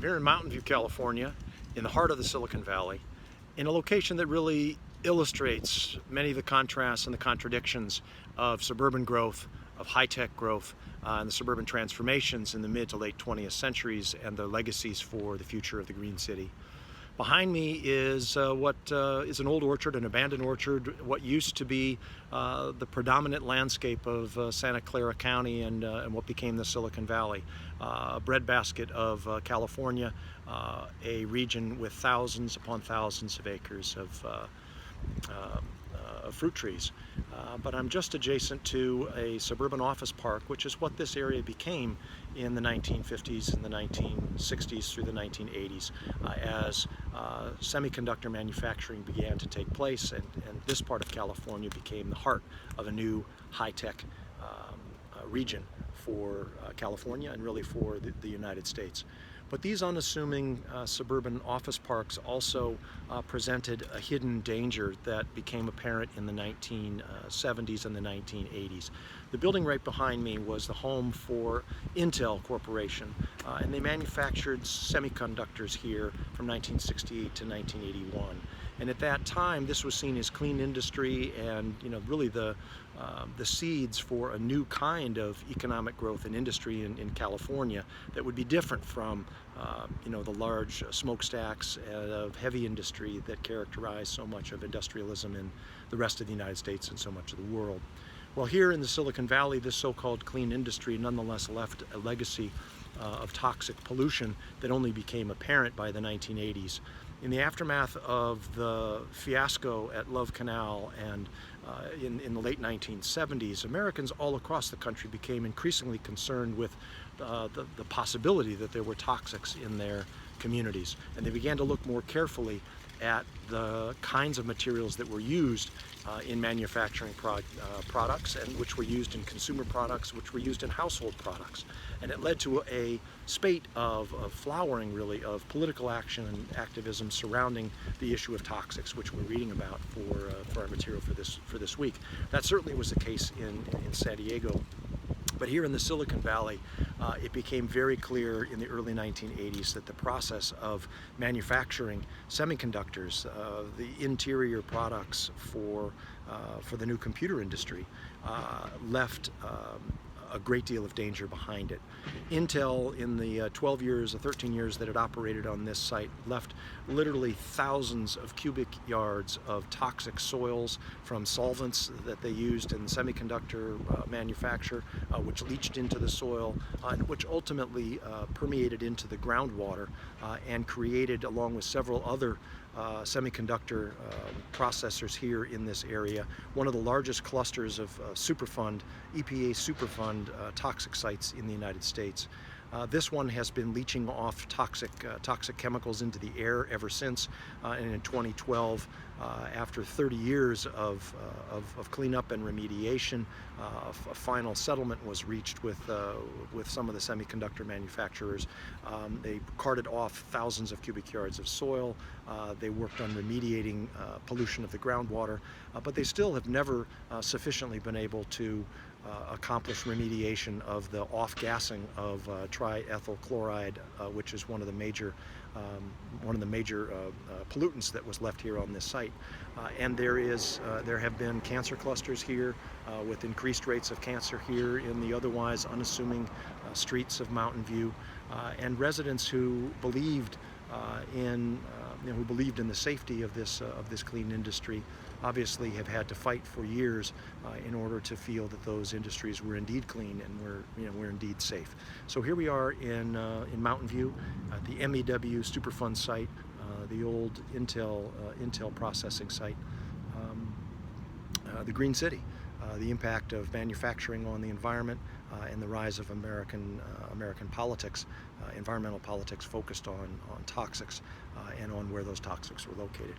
here in Mountain View, California, in the heart of the Silicon Valley, in a location that really illustrates many of the contrasts and the contradictions of suburban growth, of high-tech growth, and the suburban transformations in the mid to late 20th centuries and the legacies for the future of the Green City. Behind me is what is an old orchard, an abandoned orchard, what used to be the predominant landscape of Santa Clara County and what became the Silicon Valley. A breadbasket of California, a region with thousands upon thousands of acres of fruit trees. But I'm just adjacent to a suburban office park, which is what this area became in the 1950s and the 1960s through the 1980s as semiconductor manufacturing began to take place, and this part of California became the heart of a new high-tech region for California and really for the United States. But these unassuming suburban office parks also presented a hidden danger that became apparent in the 1970s and the 1980s. The building right behind me was the home for Intel Corporation, and they manufactured semiconductors here from 1968 to 1981. And at that time, this was seen as clean industry and, really the seeds for a new kind of economic growth and industry in California that would be different from, the large smokestacks of heavy industry that characterize so much of industrialism in the rest of the United States and so much of the world. Well, here in the Silicon Valley, this so-called clean industry nonetheless left a legacy of toxic pollution that only became apparent by the 1980s. In the aftermath of the fiasco at Love Canal and in the late 1970s, Americans all across the country became increasingly concerned with the possibility that there were toxics in their communities. And they began to look more carefully at the kinds of materials that were used in manufacturing products, and which were used in consumer products, which were used in household products. And it led to a spate of flowering, really, of political action and activism surrounding the issue of toxics, which we're reading about for our material for this week. That certainly was the case in San Diego. But here in the Silicon Valley, it became very clear in the early 1980s that the process of manufacturing semiconductors, the interior products for the new computer industry, left a great deal of danger behind it. Intel, in the 12 years or 13 years that it operated on this site, left literally thousands of cubic yards of toxic soils from solvents that they used in semiconductor manufacture, which leached into the soil, and which ultimately permeated into the groundwater and created, along with several other semiconductor processors here in this area, one of the largest clusters of Superfund, EPA Superfund toxic sites in the United States. This one has been leaching off toxic chemicals into the air ever since, and in 2012, after 30 years of cleanup and remediation, a final settlement was reached with some of the semiconductor manufacturers. They carted off thousands of cubic yards of soil. They worked on remediating pollution of the groundwater, but they still have never sufficiently been able to accomplish remediation of the off-gassing of triethyl chloride, which is one of the major pollutants that was left here on this site. And there have been cancer clusters here with increased rates of cancer here in the otherwise unassuming streets of Mountain View, and residents who believed in the safety of this clean industry obviously have had to fight for years in order to feel that those industries were indeed clean and were indeed safe. So here we are in Mountain View, at the MEW Superfund site, the old Intel processing site, the Green City, the impact of manufacturing on the environment, and the rise of American politics, environmental politics focused on toxics and on where those toxics were located.